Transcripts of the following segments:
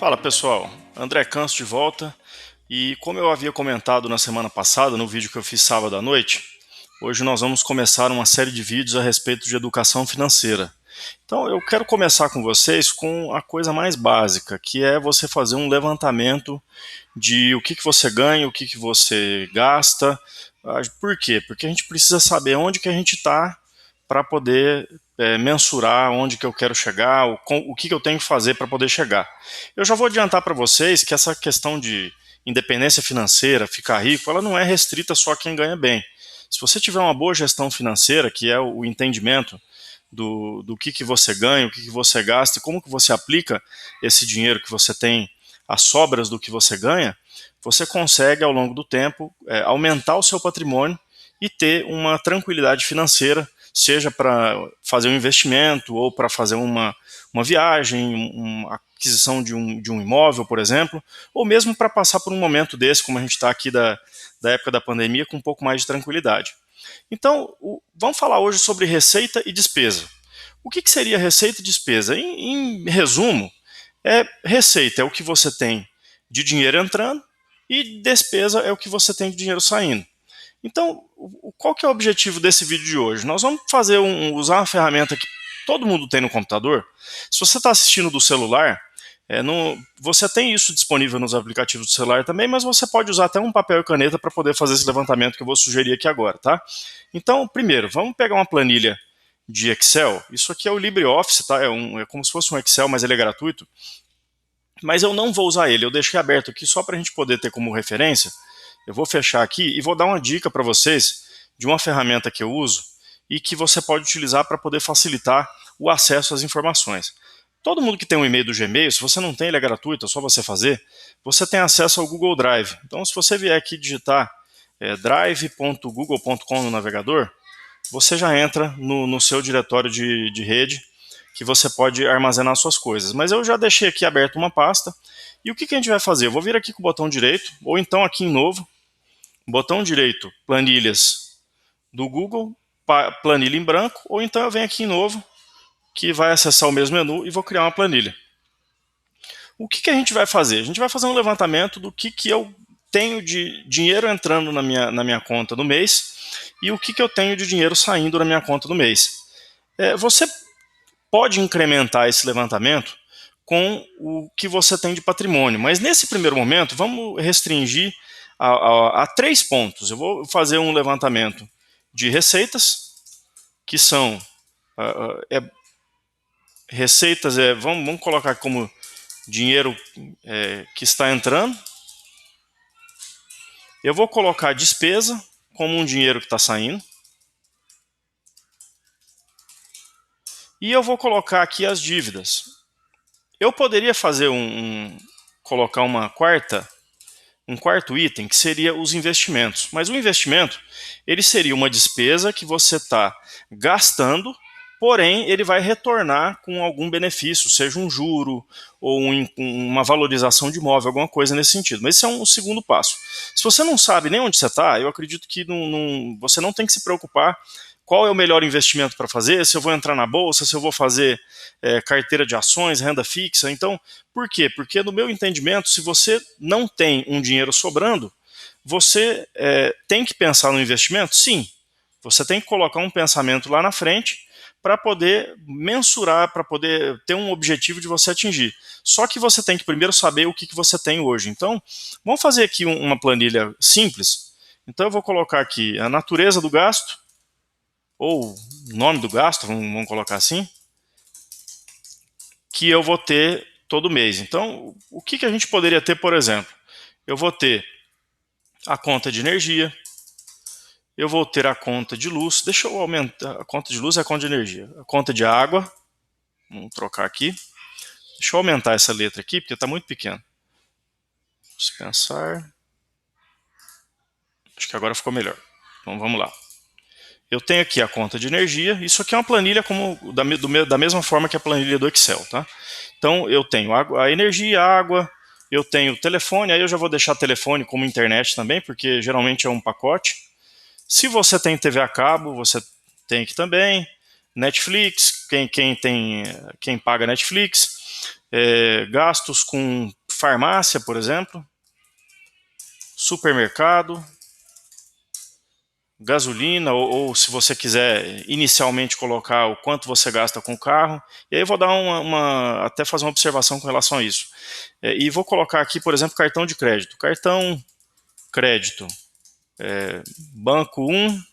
Fala pessoal, André Canso de volta e como eu havia comentado na semana passada no vídeo que eu fiz sábado à noite, hoje nós vamos começar uma série de vídeos a respeito de educação financeira. Então eu quero começar com vocês com a coisa mais básica, que é você fazer um levantamento de o que você ganha, o que você gasta. Por quê? Porque a gente precisa saber onde que a gente está para poder mensurar onde que eu quero chegar, o que eu tenho que fazer para poder chegar. Eu já vou adiantar para vocês que essa questão de independência financeira, ficar rico, ela não é restrita só a quem ganha bem. Se você tiver uma boa gestão financeira, que é o entendimento do que você ganha, o que você gasta e como que você aplica esse dinheiro que você tem, as sobras do que você ganha, você consegue ao longo do tempo aumentar o seu patrimônio e ter uma tranquilidade financeira, seja para fazer um investimento ou para fazer uma viagem, uma aquisição de um imóvel, por exemplo, ou mesmo para passar por um momento desse, como a gente está aqui da época da pandemia, com um pouco mais de tranquilidade. Então, vamos falar hoje sobre receita e despesa. O que seria receita e despesa? Em resumo, receita é o que você tem de dinheiro entrando e despesa é o que você tem de dinheiro saindo. Então, qual que é o objetivo desse vídeo de hoje? Nós vamos usar uma ferramenta que todo mundo tem no computador. Se você está assistindo do celular, você tem isso disponível nos aplicativos do celular também, mas você pode usar até um papel e caneta para poder fazer esse levantamento que eu vou sugerir aqui agora, tá? Então, primeiro, vamos pegar uma planilha de Excel. Isso aqui é o LibreOffice, tá? É como se fosse um Excel, mas ele é gratuito. Mas eu não vou usar ele, eu deixei aberto aqui só para a gente poder ter como referência. Eu vou fechar aqui e vou dar uma dica para vocês de uma ferramenta que eu uso e que você pode utilizar para poder facilitar o acesso às informações. Todo mundo que tem um e-mail do Gmail, se você não tem, ele é gratuito, é só você fazer, você tem acesso ao Google Drive. Então, se você vier aqui digitar drive.google.com no navegador, você já entra no seu diretório de rede, que você pode armazenar suas coisas. Mas eu já deixei aqui aberto uma pasta. E o que a gente vai fazer? Eu vou vir aqui com o botão direito, ou então aqui em novo, botão direito, planilhas do Google, planilha em branco, ou então eu venho aqui em novo, que vai acessar o mesmo menu e vou criar uma planilha. O que a gente vai fazer? A gente vai fazer um levantamento do que eu tenho de dinheiro entrando na minha conta no mês e o que eu tenho de dinheiro saindo da minha conta no mês. Você pode incrementar esse levantamento com o que você tem de patrimônio, mas nesse primeiro momento vamos restringir a 3 pontos. Eu vou fazer um levantamento de receitas, que são receitas, vamos colocar como dinheiro que está entrando. Eu vou colocar despesa como um dinheiro que está saindo. E eu vou colocar aqui as dívidas. Eu poderia fazer colocar um quarto item, que seria os investimentos. Mas o investimento, ele seria uma despesa que você está gastando, porém ele vai retornar com algum benefício, seja um juro ou uma valorização de imóvel, alguma coisa nesse sentido. Mas esse é um segundo passo. Se você não sabe nem onde você está, eu acredito que você não tem que se preocupar qual é o melhor investimento para fazer, se eu vou entrar na bolsa, se eu vou fazer carteira de ações, renda fixa. Então, por quê? Porque no meu entendimento, se você não tem um dinheiro sobrando, você tem que pensar no investimento? Sim. Você tem que colocar um pensamento lá na frente para poder mensurar, para poder ter um objetivo de você atingir. Só que você tem que primeiro saber o que você tem hoje. Então, vamos fazer aqui uma planilha simples. Então, eu vou colocar aqui a natureza do gasto, ou nome do gasto, vamos colocar assim, que eu vou ter todo mês. Então, o que a gente poderia ter, por exemplo? Eu vou ter a conta de energia, eu vou ter a conta de luz, deixa eu aumentar, a conta de luz é a conta de energia, a conta de água, vamos trocar aqui, deixa eu aumentar essa letra aqui, porque está muito pequeno. Dispensar, acho que agora ficou melhor. Então vamos lá. Eu tenho aqui a conta de energia, isso aqui é uma planilha da mesma forma que a planilha do Excel, tá? Então eu tenho a energia, a água, eu tenho o telefone, aí eu já vou deixar telefone como internet também, porque geralmente é um pacote. Se você tem TV a cabo, você tem aqui também, Netflix, quem paga Netflix, Gastos com farmácia, por exemplo, supermercado, gasolina, ou se você quiser inicialmente colocar o quanto você gasta com o carro. E aí eu vou dar até fazer uma observação com relação a isso. E vou colocar aqui, por exemplo, cartão de crédito. Cartão crédito, banco 1,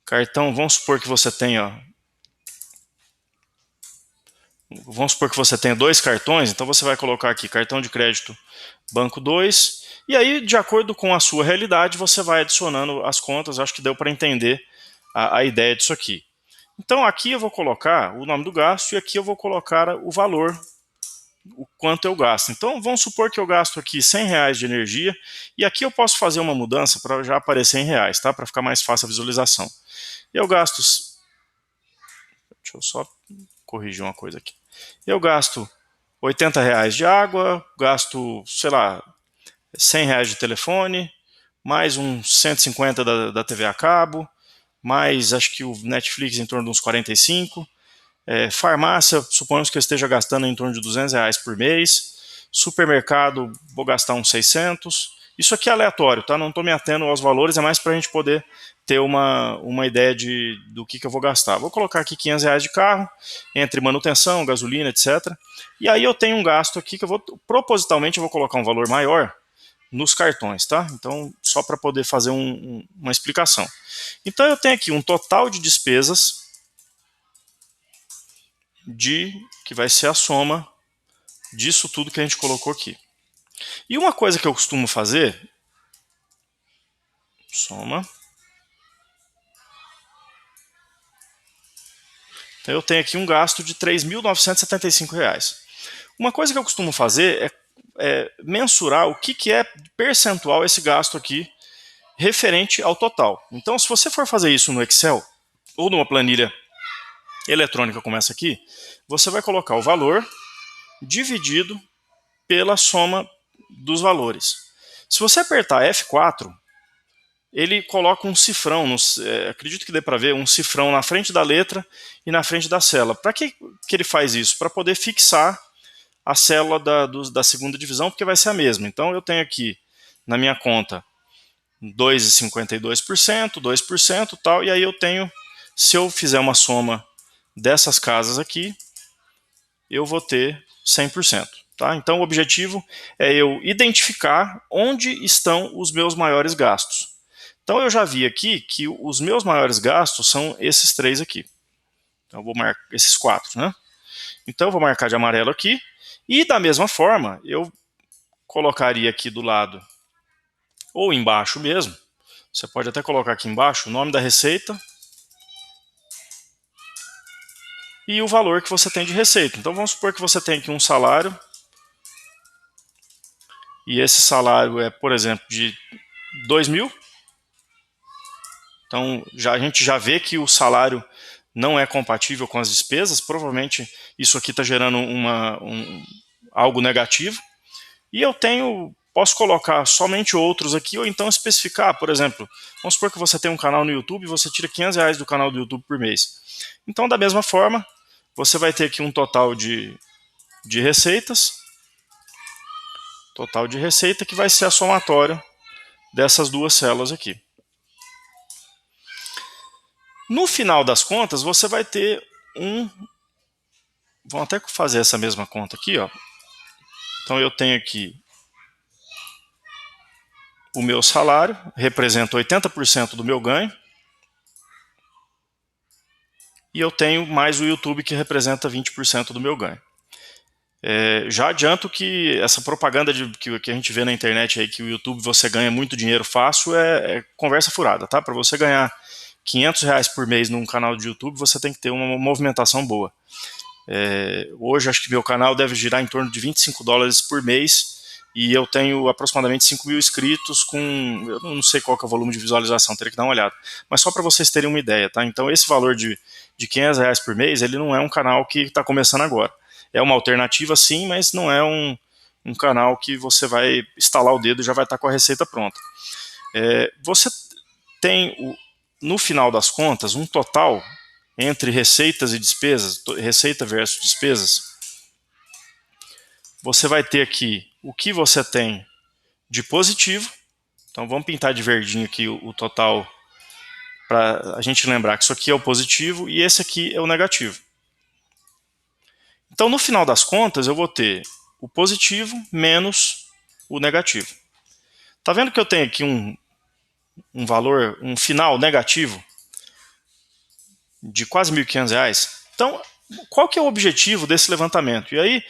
cartão, vamos supor que você tenha, dois cartões, então você vai colocar aqui cartão de crédito banco 2, e aí, de acordo com a sua realidade, você vai adicionando as contas. Acho que deu para entender a ideia disso aqui. Então aqui eu vou colocar o nome do gasto e aqui eu vou colocar o valor, o quanto eu gasto. Então vamos supor que eu gasto aqui R$100 de energia, e aqui eu posso fazer uma mudança para já aparecer em reais, tá? Para ficar mais fácil a visualização. Eu gasto, deixa eu só corrigir uma coisa aqui. Eu gasto R$80 de água, gasto, sei lá, R$100 de telefone, mais uns 150 da TV a cabo, mais acho que o Netflix em torno de uns 45. Farmácia, suponhamos que eu esteja gastando em torno de R$200 por mês. Supermercado, vou gastar uns 600. Isso aqui é aleatório, tá? Não estou me atendo aos valores, é mais para a gente poder ter uma ideia do que eu vou gastar. Vou colocar aqui R$500 de carro, entre manutenção, gasolina, etc. E aí eu tenho um gasto aqui que propositalmente eu vou colocar um valor maior nos cartões, tá? Então, só para poder fazer uma explicação. Então, eu tenho aqui um total de despesas que vai ser a soma disso tudo que a gente colocou aqui. E uma coisa que eu costumo fazer, soma. Então, eu tenho aqui um gasto de R$3.975. Uma coisa que eu costumo fazer é mensurar o que é percentual esse gasto aqui referente ao total. Então, se você for fazer isso no Excel ou numa planilha eletrônica como essa aqui, você vai colocar o valor dividido pela soma dos valores. Se você apertar F4, ele coloca um cifrão, acredito que dê para ver, um cifrão na frente da letra e na frente da célula. Para que ele faz isso? Para poder fixar a célula da segunda divisão, porque vai ser a mesma. Então eu tenho aqui na minha conta 2,52%, 2% tal, e aí eu tenho, se eu fizer uma soma dessas casas aqui, eu vou ter 100%. Tá? Então o objetivo é eu identificar onde estão os meus maiores gastos. Então eu já vi aqui que os meus maiores gastos são esses três aqui. Então eu vou marcar esses 4, né? Então eu vou marcar de amarelo aqui. E da mesma forma, eu colocaria aqui do lado, ou embaixo mesmo, você pode até colocar aqui embaixo o nome da receita e o valor que você tem de receita. Então vamos supor que você tem aqui um salário, e esse salário é, por exemplo, de 2.000. Então a gente já vê que o salário não é compatível com as despesas. Provavelmente isso aqui está gerando algo negativo. E eu posso colocar somente outros aqui, ou então especificar, por exemplo, vamos supor que você tem um canal no YouTube e você tira R$500 do canal do YouTube por mês. Então, da mesma forma, você vai ter aqui um total de receitas, que vai ser a somatória dessas duas células aqui. No final das contas, você vai ter vamos até fazer essa mesma conta aqui, ó. Então eu tenho aqui o meu salário, representa 80% do meu ganho, e eu tenho mais o YouTube, que representa 20% do meu ganho. Já adianto que essa propaganda que a gente vê na internet aí, que o YouTube você ganha muito dinheiro fácil, é conversa furada, tá? Para você ganhar R$500 por mês num canal de YouTube, você tem que ter uma movimentação boa. Hoje acho que meu canal deve girar em torno de $25 por mês, e eu tenho aproximadamente 5.000 inscritos eu não sei qual que é o volume de visualização, teria que dar uma olhada. Mas só para vocês terem uma ideia, tá? Então esse valor de R$500 por mês, ele não é um canal que está começando agora. É uma alternativa sim, mas não é um canal que você vai estalar o dedo e já vai estar com a receita pronta. Você tem, no final das contas, um total entre receitas e despesas, receita versus despesas, você vai ter aqui o que você tem de positivo. Então vamos pintar de verdinho aqui o total, para a gente lembrar que isso aqui é o positivo e esse aqui é o negativo. Então no final das contas eu vou ter o positivo menos o negativo. Tá vendo que eu tenho aqui um valor, um final negativo de quase R$ 1.500? Então, qual que é o objetivo desse levantamento? E aí,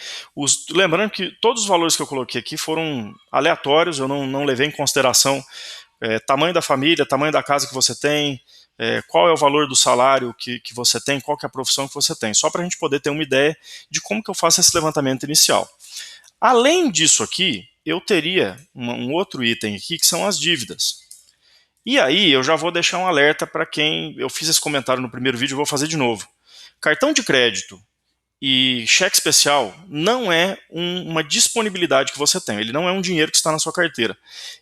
lembrando que todos os valores que eu coloquei aqui foram aleatórios, eu não levei em consideração tamanho da família, tamanho da casa que você tem, qual é o valor do salário que você tem, qual que é a profissão que você tem, só para a gente poder ter uma ideia de como que eu faço esse levantamento inicial. Além disso aqui, eu teria um outro item aqui que são as dívidas. E aí eu já vou deixar um alerta para quem, eu fiz esse comentário no primeiro vídeo, eu vou fazer de novo. Cartão de crédito e cheque especial não é uma disponibilidade que você tem, ele não é um dinheiro que está na sua carteira.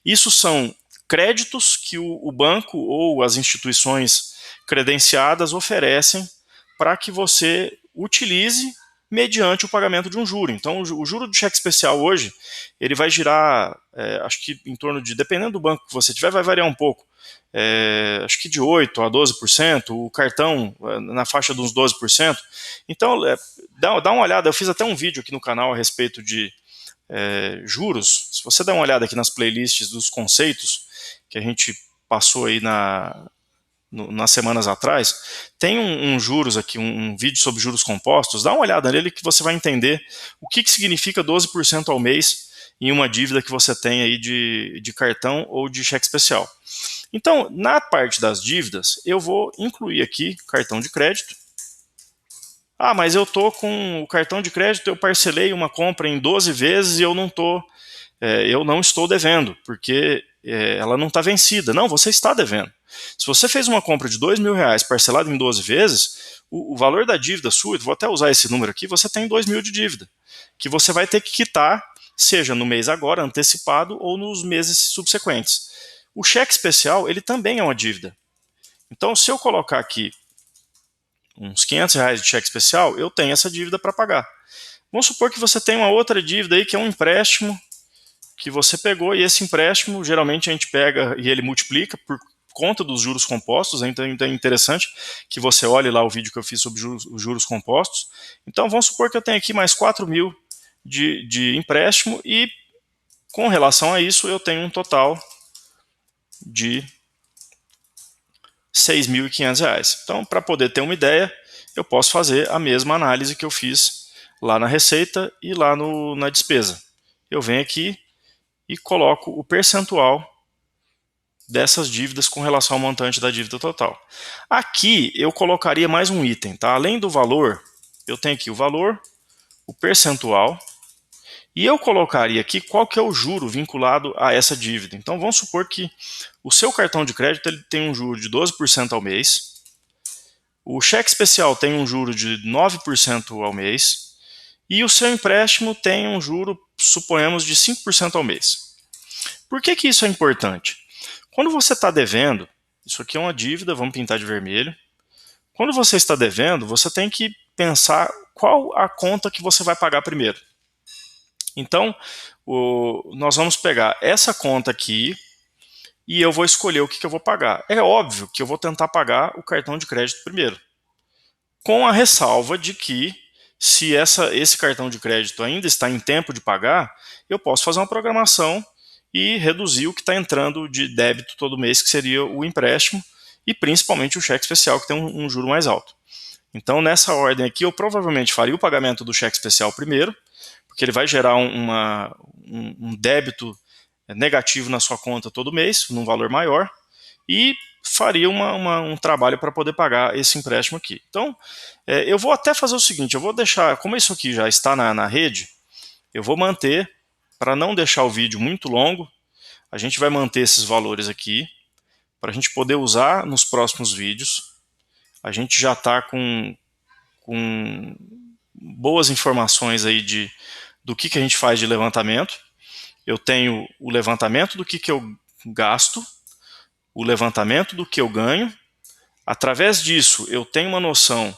Isso são créditos que o banco ou as instituições credenciadas oferecem para que você utilize mediante o pagamento de um juro. Então, o juro do cheque especial hoje, ele vai girar, acho que em torno de, dependendo do banco que você tiver, vai variar um pouco. Acho que de 8% a 12%, o cartão na faixa de uns 12%. Então, dá uma olhada, eu fiz até um vídeo aqui no canal a respeito de juros. Se você der uma olhada aqui nas playlists dos conceitos que a gente passou aí nas semanas atrás, tem um juros aqui, um vídeo sobre juros compostos, dá uma olhada nele que você vai entender o que significa 12% ao mês em uma dívida que você tem aí de cartão ou de cheque especial. Então, na parte das dívidas, eu vou incluir aqui cartão de crédito. Ah, mas eu tô com o cartão de crédito, eu parcelei uma compra em 12 vezes e eu não estou devendo, porque ela não está vencida. Não, você está devendo. Se você fez uma compra de R$ 2.000 parcelado em 12 vezes, o valor da dívida sua, vou até usar esse número aqui, você tem 2.000 de dívida, que você vai ter que quitar, seja no mês agora, antecipado, ou nos meses subsequentes. O cheque especial, ele também é uma dívida. Então, se eu colocar aqui uns R$ 500 de cheque especial, eu tenho essa dívida para pagar. Vamos supor que você tem uma outra dívida aí, que é um empréstimo que você pegou, e esse empréstimo, geralmente a gente pega e ele multiplica por conta dos juros compostos, então é interessante que você olhe lá o vídeo que eu fiz sobre os juros compostos. Então vamos supor que eu tenho aqui mais 4.000 de empréstimo e com relação a isso eu tenho um total de R$ 6.500. Então, para poder ter uma ideia, eu posso fazer a mesma análise que eu fiz lá na receita e lá na despesa. Eu venho aqui e coloco o percentual dessas dívidas com relação ao montante da dívida total. Aqui eu colocaria mais um item, tá? Além do valor, eu tenho aqui o valor, o percentual, e eu colocaria aqui qual que é o juro vinculado a essa dívida. Então vamos supor que o seu cartão de crédito ele tem um juro de 12% ao mês, o cheque especial tem um juro de 9% ao mês, e o seu empréstimo tem um juro, suponhamos, de 5% ao mês. Por que isso é importante? Quando você está devendo, isso aqui é uma dívida, vamos pintar de vermelho. Quando você está devendo, você tem que pensar qual a conta que você vai pagar primeiro. Então, nós vamos pegar essa conta aqui e eu vou escolher o que eu vou pagar. É óbvio que eu vou tentar pagar o cartão de crédito primeiro, com a ressalva de que se esse cartão de crédito ainda está em tempo de pagar, eu posso fazer uma programação e reduzir o que está entrando de débito todo mês, que seria o empréstimo, e principalmente o cheque especial, que tem um juro mais alto. Então, nessa ordem aqui, eu provavelmente faria o pagamento do cheque especial primeiro, porque ele vai gerar um débito negativo na sua conta todo mês, num valor maior, e faria um trabalho para poder pagar esse empréstimo aqui. Então, eu vou até fazer o seguinte, eu vou deixar, como isso aqui já está na rede, eu vou manter, para não deixar o vídeo muito longo, a gente vai manter esses valores aqui, para a gente poder usar nos próximos vídeos. A gente já está com boas informações aí do que a gente faz de levantamento. Eu tenho o levantamento do que eu gasto, o levantamento do que eu ganho. Através disso, eu tenho uma noção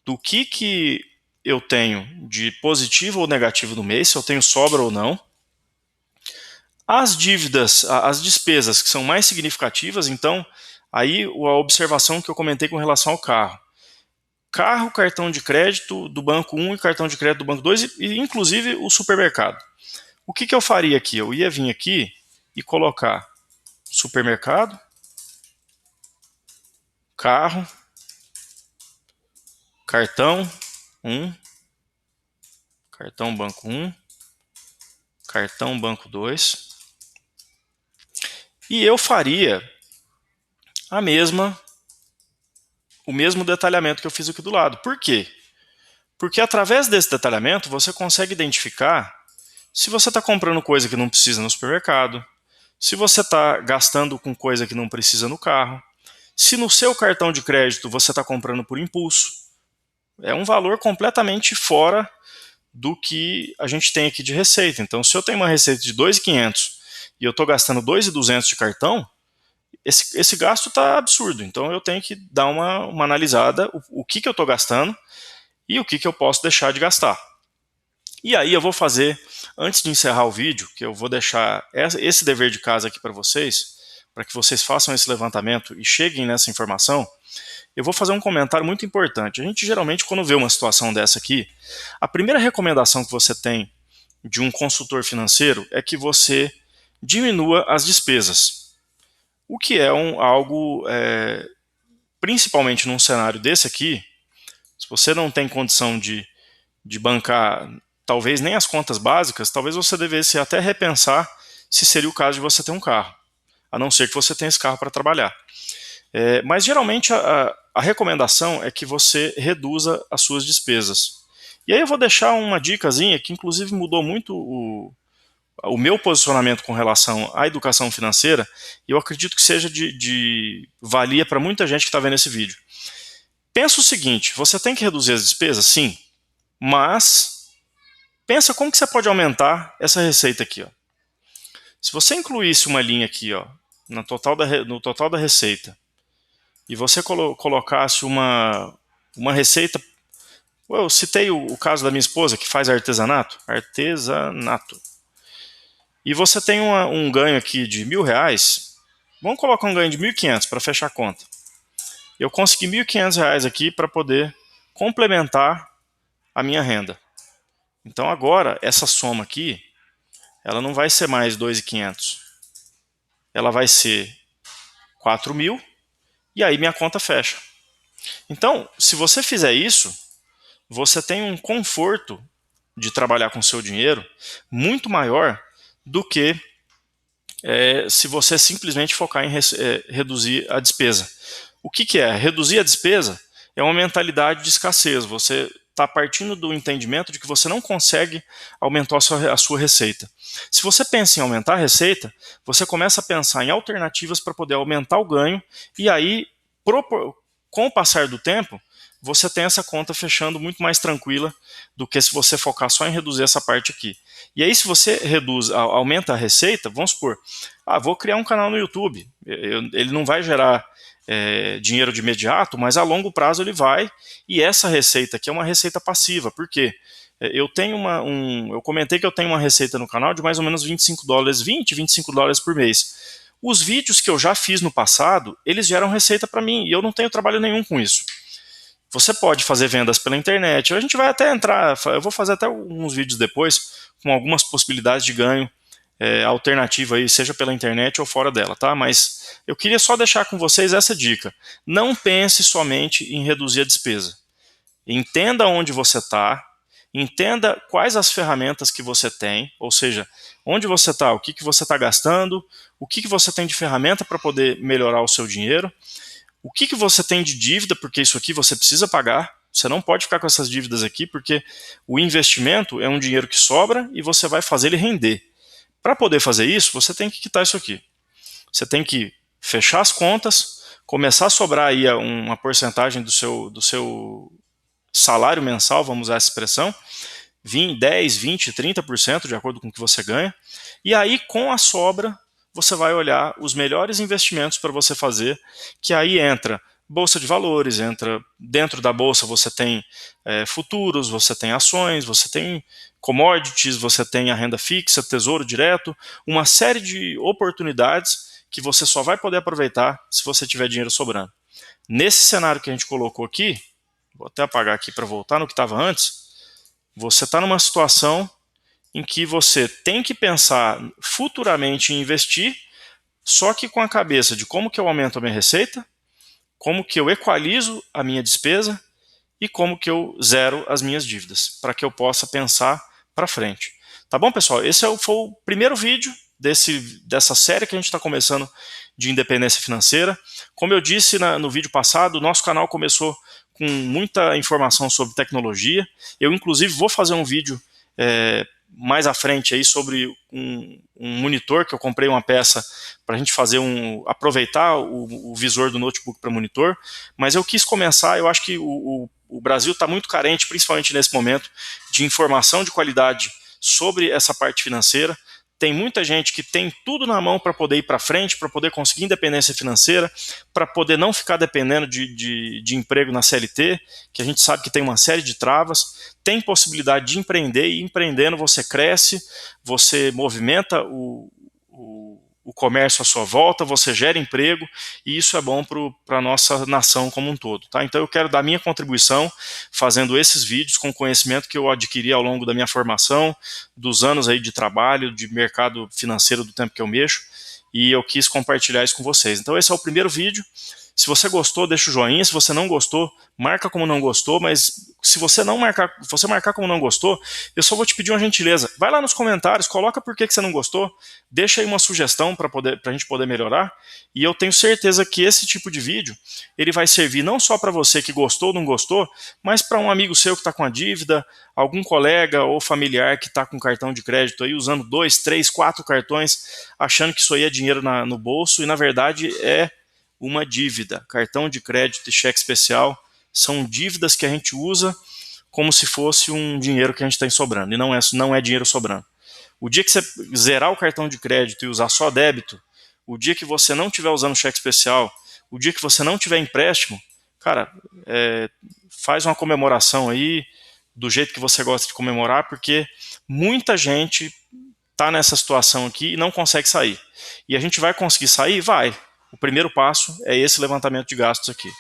do que eu tenho de positivo ou negativo no mês, se eu tenho sobra ou não. As dívidas, as despesas que são mais significativas, então, aí a observação que eu comentei com relação ao carro. Carro, cartão de crédito do banco 1 e cartão de crédito do banco 2, e inclusive o supermercado. O que eu faria aqui? Eu ia vir aqui e colocar supermercado, carro, cartão 1, cartão banco 1, cartão banco 2, e eu faria o mesmo detalhamento que eu fiz aqui do lado. Por quê? Porque através desse detalhamento você consegue identificar se você está comprando coisa que não precisa no supermercado, se você está gastando com coisa que não precisa no carro, se no seu cartão de crédito você está comprando por impulso. É um valor completamente fora do que a gente tem aqui de receita. Então, se eu tenho uma receita de 2.500 e eu estou gastando 2.200 de cartão, esse gasto está absurdo. Então, eu tenho que dar uma analisada, o que eu estou gastando e o que eu posso deixar de gastar. E aí eu vou fazer, antes de encerrar o vídeo, que eu vou deixar esse dever de casa aqui para que vocês façam esse levantamento e cheguem nessa informação, eu vou fazer um comentário muito importante. A gente geralmente, quando vê uma situação dessa aqui, a primeira recomendação que você tem de um consultor financeiro é que você diminua as despesas. O que é algo, principalmente num cenário desse aqui, se você não tem condição de bancar talvez nem as contas básicas, talvez você devesse até repensar se seria o caso de você ter um carro, a não ser que você tenha esse carro para trabalhar. Mas geralmente a recomendação é que você reduza as suas despesas. E aí eu vou deixar uma dicasinha que inclusive mudou muito o meu posicionamento com relação à educação financeira, e eu acredito que seja de valia para muita gente que está vendo esse vídeo. Pensa o seguinte, você tem que reduzir as despesas? Sim, mas pensa como que você pode aumentar essa receita aqui. Ó. Se você incluísse uma linha aqui, ó, no total da receita, e você colocasse uma receita... Eu citei o caso da minha esposa, que faz artesanato. E você tem um ganho aqui de R$1.000. Vamos colocar um ganho de 1.500 para fechar a conta. Eu consegui R$1.500 aqui para poder complementar a minha renda. Então agora, essa soma aqui, ela não vai ser mais 2.500. Ela vai ser 4.000 e aí minha conta fecha. Então, se você fizer isso, você tem um conforto de trabalhar com seu dinheiro muito maior do que se você simplesmente focar em reduzir a despesa. O que é? Reduzir a despesa é uma mentalidade de escassez. Você está partindo do entendimento de que você não consegue aumentar a sua receita. Se você pensa em aumentar a receita, você começa a pensar em alternativas para poder aumentar o ganho, e aí, com o passar do tempo, você tem essa conta fechando muito mais tranquila do que se você focar só em reduzir essa parte aqui. E aí, se você aumenta a receita, vamos supor, vou criar um canal no YouTube, ele não vai gerar dinheiro de imediato, mas a longo prazo ele vai, e essa receita aqui é uma receita passiva. Por quê? Eu comentei que eu tenho uma receita no canal de mais ou menos $25, 20, $25 por mês. Os vídeos que eu já fiz no passado, eles geram receita para mim, e eu não tenho trabalho nenhum com isso. Você pode fazer vendas pela internet, a gente vai até entrar, eu vou fazer até uns vídeos depois, com algumas possibilidades de ganho alternativa aí, seja pela internet ou fora dela, tá? Mas eu queria só deixar com vocês essa dica. Não pense somente em reduzir a despesa. Entenda onde você está, entenda quais as ferramentas que você tem, ou seja, onde você está, o que você está gastando, o que você tem de ferramenta para poder melhorar o seu dinheiro, o que você tem de dívida, porque isso aqui você precisa pagar. Você não pode ficar com essas dívidas aqui, porque o investimento é um dinheiro que sobra e você vai fazer ele render. Para poder fazer isso, você tem que quitar isso aqui. Você tem que fechar as contas, começar a sobrar aí uma porcentagem do seu salário mensal, vamos usar essa expressão, 10, 20, 30%, de acordo com o que você ganha. E aí, com a sobra, você vai olhar os melhores investimentos para você fazer, que aí entra bolsa de valores, entra dentro da bolsa você tem futuros, você tem ações, você tem commodities, você tem a renda fixa, tesouro direto, uma série de oportunidades que você só vai poder aproveitar se você tiver dinheiro sobrando. Nesse cenário que a gente colocou aqui, vou até apagar aqui para voltar no que estava antes, você está numa situação em que você tem que pensar futuramente em investir, só que com a cabeça de como que eu aumento a minha receita, como que eu equalizo a minha despesa e como que eu zero as minhas dívidas, para que eu possa pensar para frente. Tá bom, pessoal? Esse foi o primeiro vídeo dessa série que a gente está começando de independência financeira. Como eu disse no vídeo passado, o nosso canal começou com muita informação sobre tecnologia. Eu, inclusive, vou fazer um vídeo mais à frente aí sobre um monitor que eu comprei uma peça para a gente fazer aproveitar o visor do notebook para monitor, mas eu quis começar, eu acho que o Brasil está muito carente, principalmente nesse momento, de informação de qualidade sobre essa parte financeira. Tem muita gente que tem tudo na mão para poder ir para frente, para poder conseguir independência financeira, para poder não ficar dependendo de emprego na CLT, que a gente sabe que tem uma série de travas. Tem possibilidade de empreender, e empreendendo você cresce, você movimenta o comércio à sua volta, você gera emprego, e isso é bom para a nossa nação como um todo. Tá? Então eu quero dar minha contribuição fazendo esses vídeos com o conhecimento que eu adquiri ao longo da minha formação, dos anos aí de trabalho, de mercado financeiro do tempo que eu mexo, e eu quis compartilhar isso com vocês. Então esse é o primeiro vídeo. Se você gostou, deixa o joinha. Se você não gostou, marca como não gostou. Mas se você marcar como não gostou, eu só vou te pedir uma gentileza. Vai lá nos comentários, coloca por que você não gostou. Deixa aí uma sugestão para a gente poder melhorar. E eu tenho certeza que esse tipo de vídeo ele vai servir não só para você que gostou ou não gostou, mas para um amigo seu que está com a dívida, algum colega ou familiar que está com cartão de crédito aí usando 2, 3, 4 cartões, achando que isso aí é dinheiro no bolso e na verdade é uma dívida. Cartão de crédito e cheque especial são dívidas que a gente usa como se fosse um dinheiro que a gente tem sobrando, e não é dinheiro sobrando. O dia que você zerar o cartão de crédito e usar só débito, o dia que você não estiver usando cheque especial, o dia que você não tiver empréstimo, cara, faz uma comemoração aí do jeito que você gosta de comemorar, porque muita gente está nessa situação aqui e não consegue sair. E a gente vai conseguir sair? Vai. O primeiro passo é esse levantamento de gastos aqui.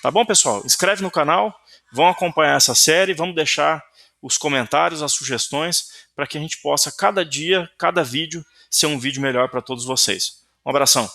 Tá bom, pessoal? Inscreve no canal, vão acompanhar essa série, vamos deixar os comentários, as sugestões, para que a gente possa, cada dia, cada vídeo, ser um vídeo melhor para todos vocês. Um abração.